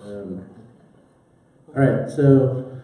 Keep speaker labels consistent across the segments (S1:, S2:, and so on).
S1: All right, so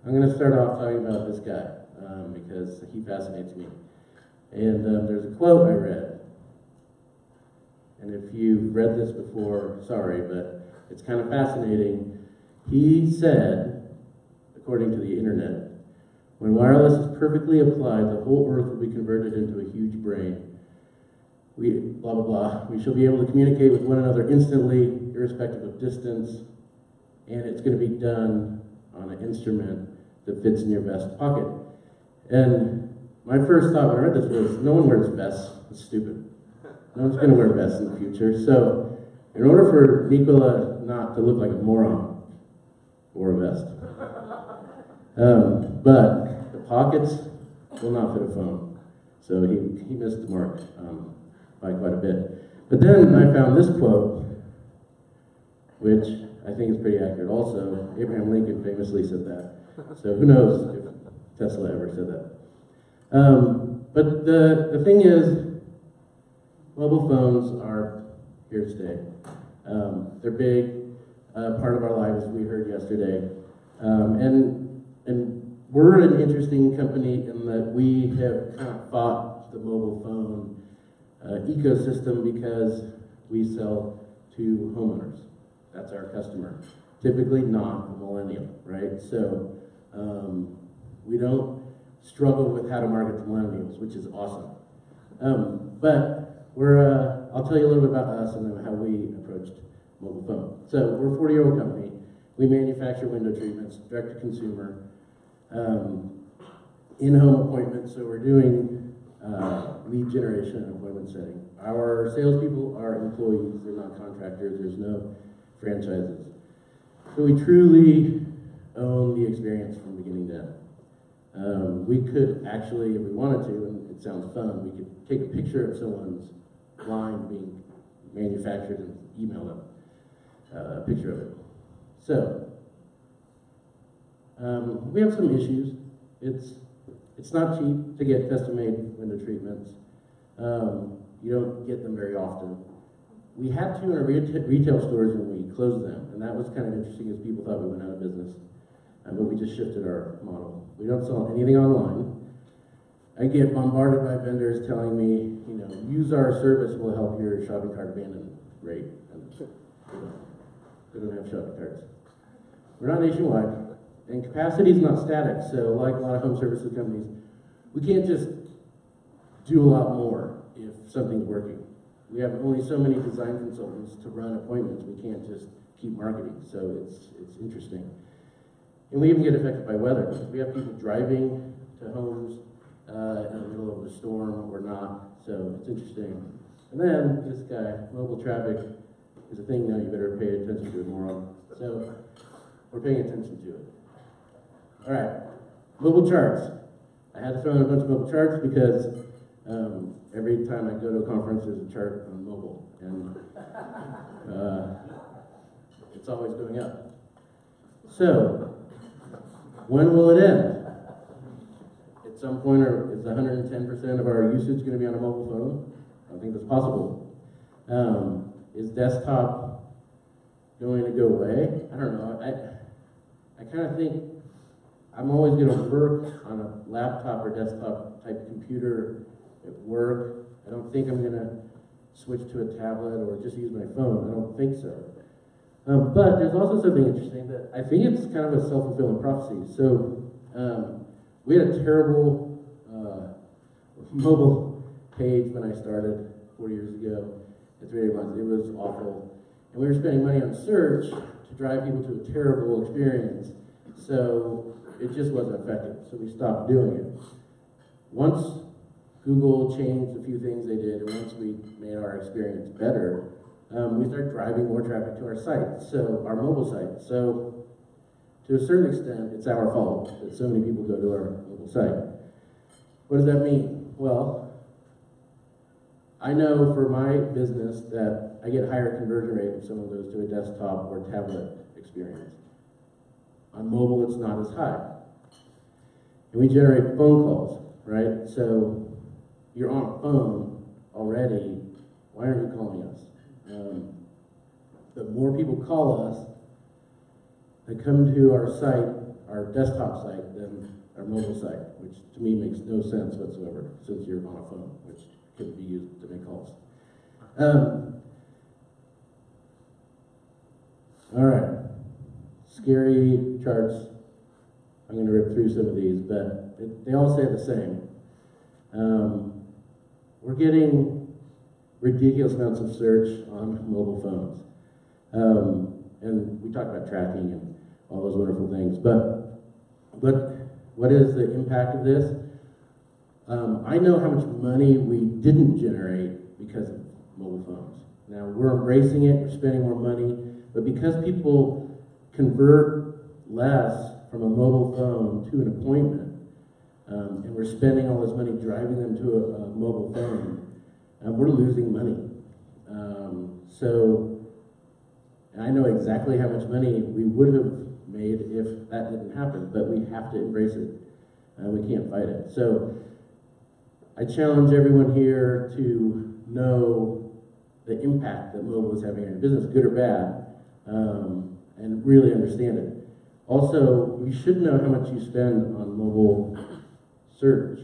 S1: I'm going to start off talking about this guy because he fascinates me. And there's a quote I read. And if you've read this before, sorry, but it's kind of fascinating. He said, according to the internet, when wireless is perfectly applied, the whole earth will be converted into a huge brain. We, blah, blah, blah. We shall be able to communicate with one another instantly, irrespective of distance, and it's going to be done on an instrument that fits in your vest pocket. And my first thought when I read this was, no one wears vests. That's stupid. No one's going to wear vests in the future. So, in order for Nikola not to look like a moron, wore a vest. But the pockets will not fit a phone. So he missed the mark by quite a bit. But then I found this quote, which I think is pretty accurate also. Abraham Lincoln famously said that. So who knows if Tesla ever said that. But the thing is, mobile phones are here to stay. They're big, part of our lives, we heard yesterday. And we're an interesting company in that we have kind of fought the mobile phone ecosystem because we sell to homeowners. That's our customer. Typically not a millennial, right? So we don't struggle with how to market to millennials, which is awesome. But I'll tell you a little bit about us and then how we approached mobile phone. So we're a 40-year-old company. We manufacture window treatments, direct to consumer, in-home appointments. So we're doing lead generation and appointment setting. Our salespeople are employees, they're not contractors, there's no franchises. So we truly own the experience from beginning to end. We could actually, if we wanted to, and it sounds fun, we could take a picture of someone's line being manufactured and email them a picture of it. So, we have some issues. It's not cheap to get custom-made window treatments. You don't get them very often. We had 200 retail stores and we closed them, and that was kind of interesting as people thought we went out of business. But we just shifted our model. We don't sell anything online. I get bombarded by vendors telling me, you know, use our service will help your shopping cart abandonment rate. And they don't have shopping carts. We're not nationwide, and capacity is not static. So like a lot of home services companies, we can't just do a lot more if something's working. We have only so many design consultants to run appointments. We can't just keep marketing. So it's interesting. And we even get affected by weather. We have people driving to homes in the middle of a storm or not. So it's interesting. And then this guy, mobile traffic, is a thing now you better pay attention to it more on. So we're paying attention to it. All right, mobile charts. I had to throw in a bunch of mobile charts because every time I go to a conference, there's a chart on mobile, and it's always going up. So, when will it end? At some point, is 110% of our usage going to be on a mobile phone? I don't think that's possible. Is desktop going to go away? I don't know. I kind of think I'm always going to work on a laptop or desktop type computer at work. I don't think I'm going to switch to a tablet or just use my phone. I don't think so. But there's also something interesting that I think it's kind of a self-fulfilling prophecy. So we had a terrible mobile page when I started 4 years ago at 3 months. It was awful. And we were spending money on search to drive people to a terrible experience. So it just wasn't effective. So we stopped doing it. Once Google changed a few things they did, and once we made our experience better, we started driving more traffic to our site, so our mobile site. So to a certain extent, it's our fault that so many people go to our mobile site. What does that mean? Well, I know for my business that I get higher conversion rate if someone goes to a desktop or tablet experience. On mobile, it's not as high. And we generate phone calls, right? So you're on a phone already. Why aren't you calling us? but more people call us that come to our site, our desktop site, than our mobile site, which to me makes no sense whatsoever, since you're on a phone, which can be used to make calls. All right, scary charts. I'm going to rip through some of these, but they all say the same. We're getting ridiculous amounts of search on mobile phones. And we talked about tracking and all those wonderful things, but what is the impact of this? I know how much money we didn't generate because of mobile phones. Now, we're embracing it, we're spending more money, but because people convert less from a mobile phone to an appointment, and we're spending all this money driving them to a mobile phone, we're losing money. So I know exactly how much money we would have made if that didn't happen, but we have to embrace it. We can't fight it. So I challenge everyone here to know the impact that mobile is having on your business, good or bad, and really understand it. Also, you should know how much you spend on mobile search.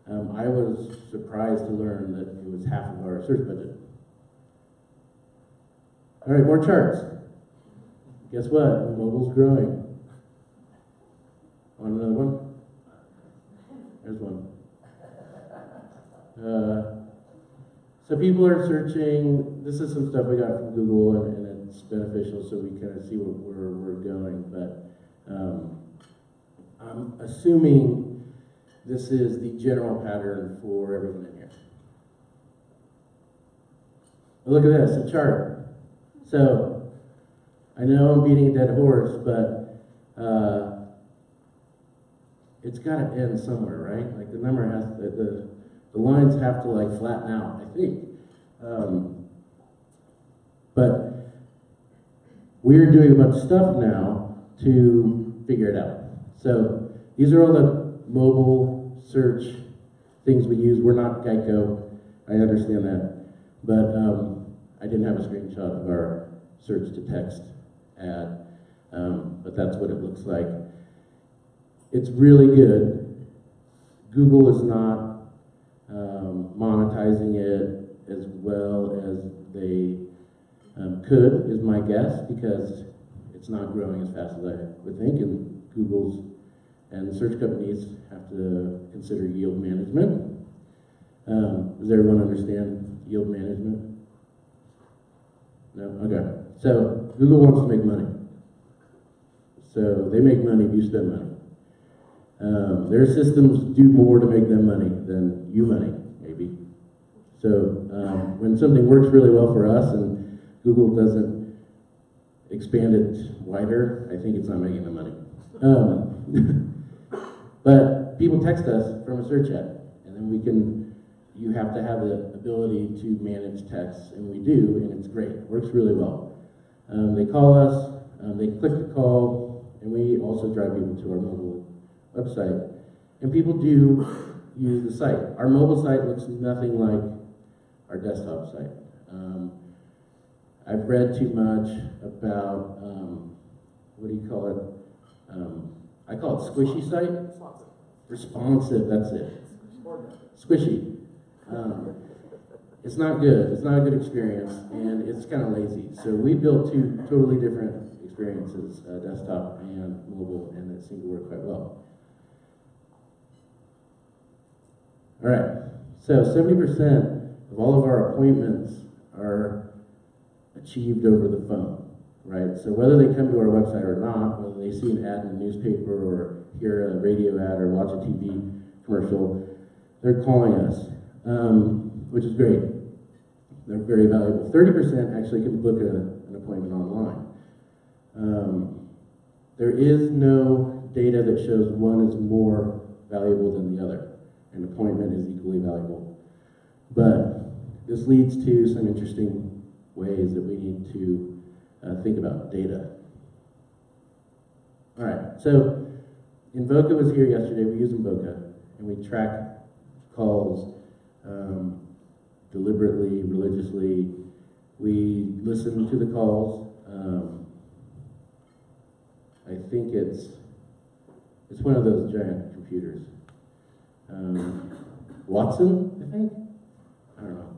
S1: I was surprised to learn that it was half of our search budget. All right, more charts. Guess what? Mobile's growing. Want another one? There's one. So people are searching. This is some stuff we got from Google, and it's beneficial so we kind of see where we're going. But I'm assuming this is the general pattern for everyone in here. Look at this, a chart. So I know I'm beating a dead horse, but it's got to end somewhere, right? Like the number has the lines have to like flatten out, I think. But we're doing a bunch of stuff now to figure it out. So these are all the mobile search things we use. We're not Geico, I understand that. But I didn't have a screenshot of our search to text ad, but that's what it looks like. It's really good. Google is not monetizing it as well as they could, is my guess, because it's not growing as fast as I would think, and Google's and search companies have to consider yield management. Does everyone understand yield management? No? Okay. So Google wants to make money. So they make money if you spend money. Their systems do more to make them money than you money, maybe. So when something works really well for us and Google doesn't expand it wider, I think it's not making them money. But people text us from a search ad, and then you have to have the ability to manage texts, and we do, and it's great. It works really well. They call us, they click the call, and we also drive people to our mobile website. And people do use the site. Our mobile site looks nothing like our desktop site. I've read too much about, what do you call it? I call it squishy site. Responsive, that's it. Squishy. It's not good. It's not a good experience, and it's kind of lazy. So we built two totally different experiences, desktop and mobile, and it seemed to work quite well. All right. So 70% of all of our appointments are achieved over the phone, right? So whether they come to our website or not, whether they see an ad in the newspaper or hear a radio ad or watch a TV commercial, they're calling us, which is great. They're very valuable. 30% actually can book an appointment online. There is no data that shows one is more valuable than the other. An appointment is equally valuable. But this leads to some interesting ways that we need to think about data. All right, so Invoca was here yesterday. We use Invoca, and we track calls deliberately, religiously, We listen to the calls. I think it's one of those giant computers. Watson, I think? I don't know.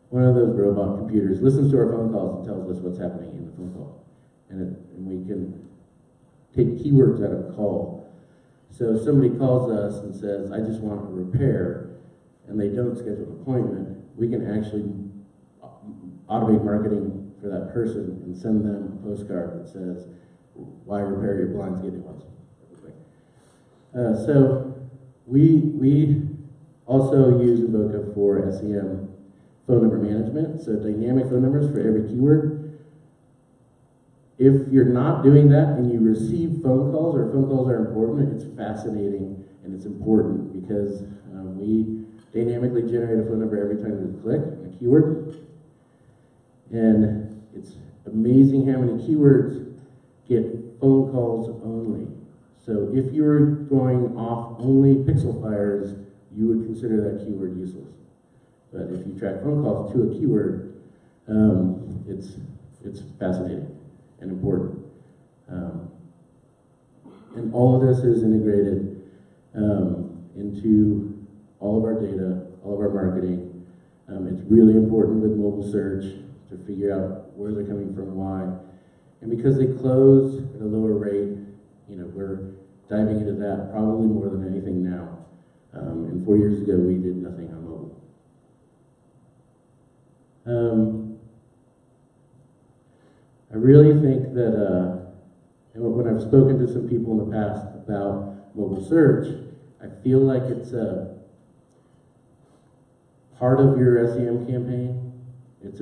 S1: One of those robot computers listens to our phone calls and tells us what's happening in the phone call. And we can take keywords out of a call. So if somebody calls us and says, I just want a repair, and they don't schedule an appointment, we can actually automate marketing for that person and send them a postcard that says, why repair your blinds, get new ones. So we also use Invoca for SEM phone number management, so dynamic phone numbers for every keyword. If you're not doing that and you receive phone calls, or phone calls are important, it's fascinating and it's important because we dynamically generate a phone number every time we click on a keyword. And it's amazing how many keywords get phone calls only. So if you were going off only pixel fires, you would consider that keyword useless. But if you track phone calls to a keyword, it's fascinating and important. And all of this is integrated into all of our data, all of our marketing. It's really important with mobile search to figure out where they're coming from, why. And because they close at a lower rate, we're diving into that probably more than anything now. And 4 years ago, we did nothing on mobile. I really think that, and when I've spoken to some people in the past about mobile search, I feel like it's a part of your SEM campaign. It's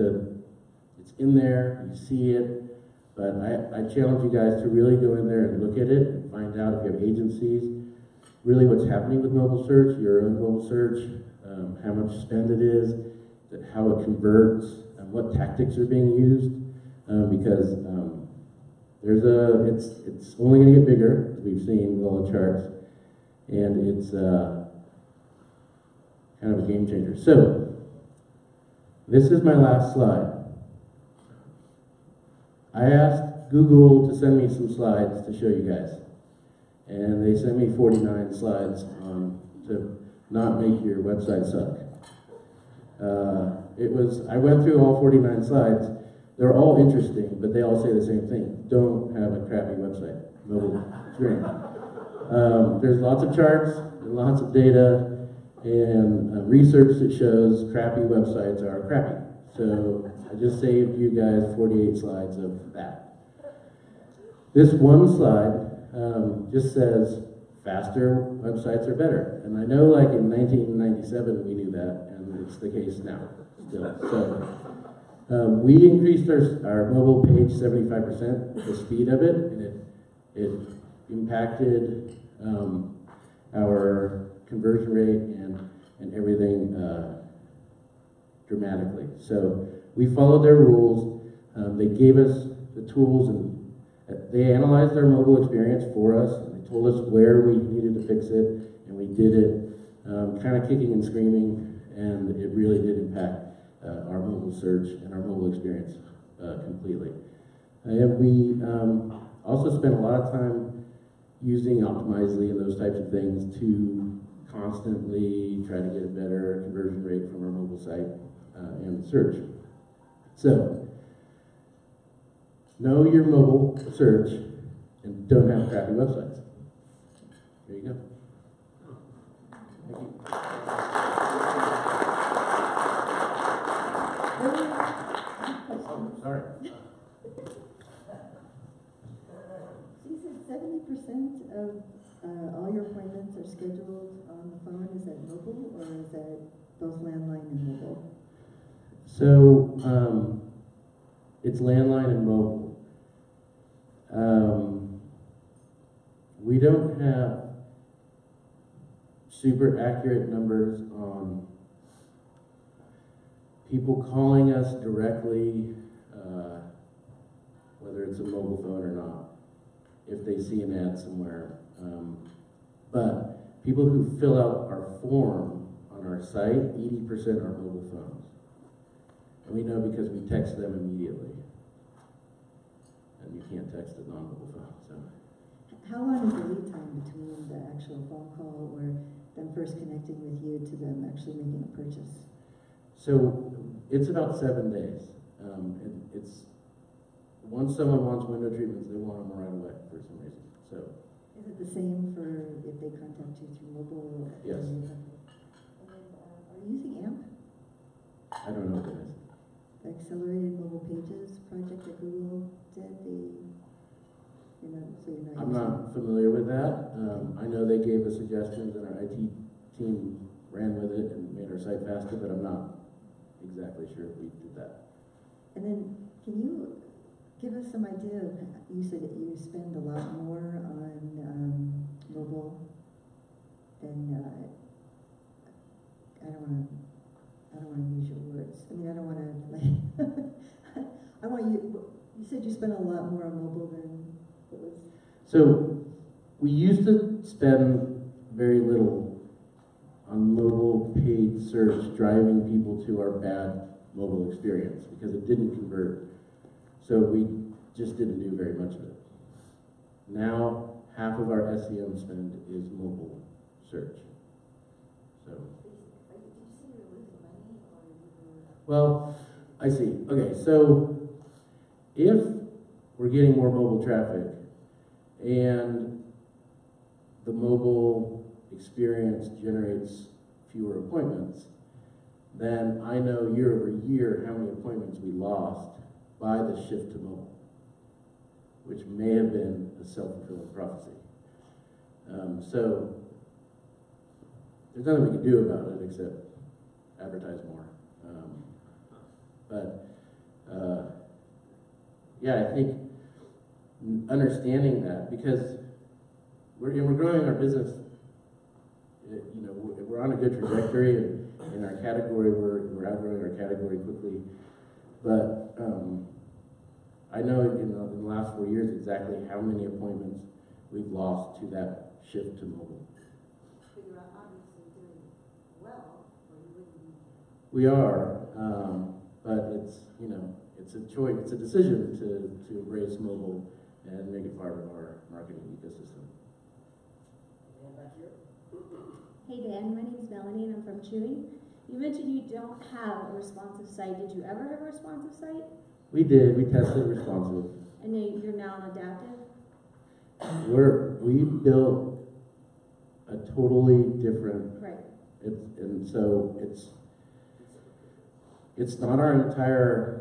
S1: in there, you see it, but I challenge you guys to really go in there and look at it and find out if you have agencies, really what's happening with mobile search, your own mobile search, how much spend it is, how it converts, and what tactics are being used, because it's only going to get bigger, as we've seen with all the charts, and it's kind of a game changer. So, this is my last slide. I asked Google to send me some slides to show you guys. And they sent me 49 slides to not make your website suck. I went through all 49 slides. They're all interesting, but they all say the same thing. Don't have a crappy website, mobile experience. There's lots of charts and lots of data and research that shows crappy websites are crappy. So I just saved you guys 48 slides of that. This one slide just says faster websites are better. And I know like in 1997 we knew that, and it's the case now still. So we increased our mobile page 75%, the speed of it, and it impacted our conversion rate and everything dramatically. So we followed their rules. They gave us the tools, and they analyzed our mobile experience for us. And they told us where we needed to fix it, and we did it, kind of kicking and screaming, and it really did impact our mobile search and our mobile experience completely. And we also spent a lot of time using Optimizely and those types of things to constantly try to get a better conversion rate from our mobile site and search. So, know your mobile search and don't have crappy websites. There you go. Thank you. Sorry.
S2: So you said 70% of all your appointments are scheduled on the phone. Is that mobile or is that both landline and mobile?
S1: So it's landline and mobile. We don't have super accurate numbers on people calling us directly, whether it's a mobile phone or not, if they see an ad somewhere. But people who fill out our form on our site, 80% are mobile phones. And we know because we text them immediately. And you can't text a non-mobile phone, so.
S2: How long is the lead time between the actual phone call or them first connecting with you to them actually making a purchase?
S1: So it's about 7 days. It's once someone wants window treatments, they want them right away for some reason. So
S2: Is it the same for if they contact you through mobile?
S1: Yes.
S2: And then, are you using AMP,
S1: I don't know what it is.
S2: the Accelerated Mobile Pages project that Google did? So you're not
S1: I'm
S2: using
S1: not familiar with that. I know they gave us suggestions and our IT team ran with it and made our site faster, but I'm not exactly sure if we did that.
S2: And then, can you give us some idea of, you said that you spend a lot more on mobile than, I don't want to use your words. I mean, I don't want to, like, you said you spend a lot more on mobile than what was?
S1: So we used to spend very little on mobile paid search, driving people to our bad mobile experience because it didn't convert. So we just didn't do very much of it. Now, half of our SEM spend is mobile search. So. Well, I see. Okay, so if we're getting more mobile traffic and the mobile experience generates fewer appointments, then I know year over year how many appointments we lost by the shift to mobile, which may have been a self-fulfilling prophecy. So there's nothing we can do about it except advertise more. Yeah, I think understanding that, because we're growing our business, we're on a good trajectory, and in our category, we're outgrowing our category quickly. But I know in the last 4 years exactly how many appointments we've lost to that shift to mobile.
S3: But you're obviously doing well, or you wouldn't be.
S1: We are, but it's a choice, it's a decision to embrace mobile and make it part of our marketing ecosystem.
S4: Hey Dan, my name is Melanie and I'm from Chewy. You mentioned you don't have a responsive site. Did you ever have a responsive site?
S1: We did. We tested responsive.
S4: And you're now on adaptive?
S1: We built a totally different.
S4: Right.
S1: It's not our entire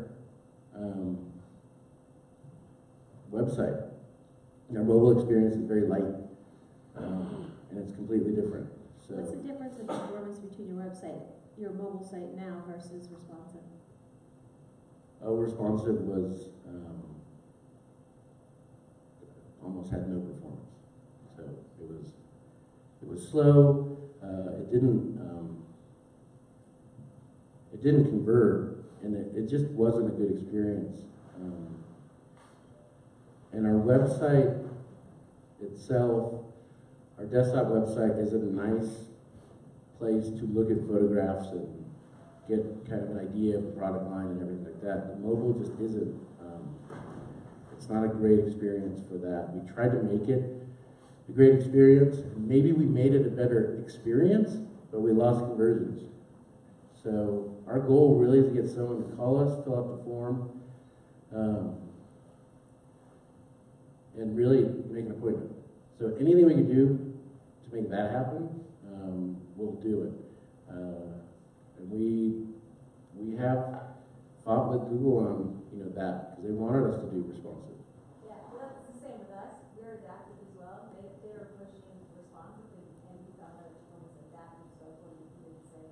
S1: website. Our mobile experience is very light, and it's completely different. So.
S4: What's the difference in performance between your mobile site now versus responsive?
S1: Responsive was almost had no performance. So it was slow. It didn't convert, and it just wasn't a good experience. And our website itself, our desktop website, is a nice place to look at photographs and get kind of an idea of the product line and everything like that. The mobile just isn't. It's not a great experience for that. We tried to make it a great experience, and maybe we made it a better experience, but we lost conversions. So our goal really is to get someone to call us, fill out the form, and really make an appointment. So anything we can do to make that happen, we'll do it. And we have fought with Google on that, because they wanted us to do responsive.
S3: Yeah, well, that's the same with us. We're adaptive as well. They were pushing responsive, and we found out which one was adaptive, so that's what we did say.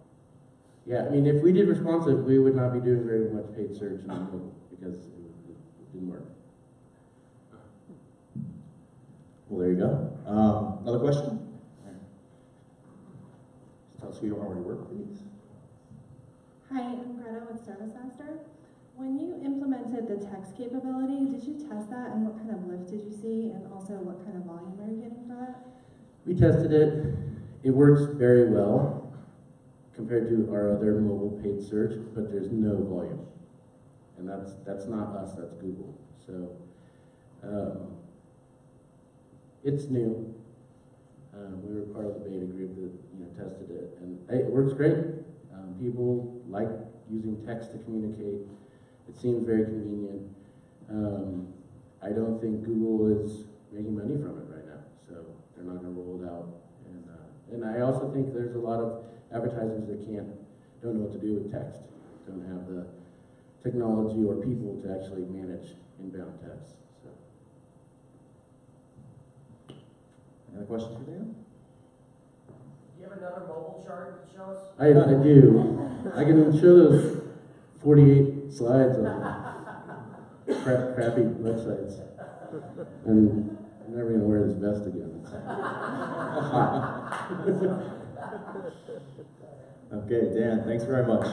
S1: Yeah, I mean, if we did responsive, we would not be doing very much paid search on Google, because it didn't work.
S5: Well, there you go. Another question? Just tell us who you are, where you work, please.
S6: Hi, I'm Greta with Service Master. When you implemented the text capability, did you test that, and what kind of lift did you see, and also what kind of volume are you getting for that?
S1: We tested it. It works very well compared to our other mobile paid search, but there's no volume. and that's not us, that's Google. So it's new. We were part of the beta group that tested it, and it works great. People like using text to communicate. It seems very convenient. I don't think Google is making money from it right now, so they're not going to roll it out. And I also think there's a lot of advertisers that don't know what to do with text, don't have the technology or people to actually manage inbound text. So.
S5: Any other questions for Dan?
S7: Do you have another mobile chart to show us?
S1: I do. I can show those 48 slides on crappy websites. And I'm never going to wear this vest again. It's hot.
S5: Okay, Dan, thanks very much.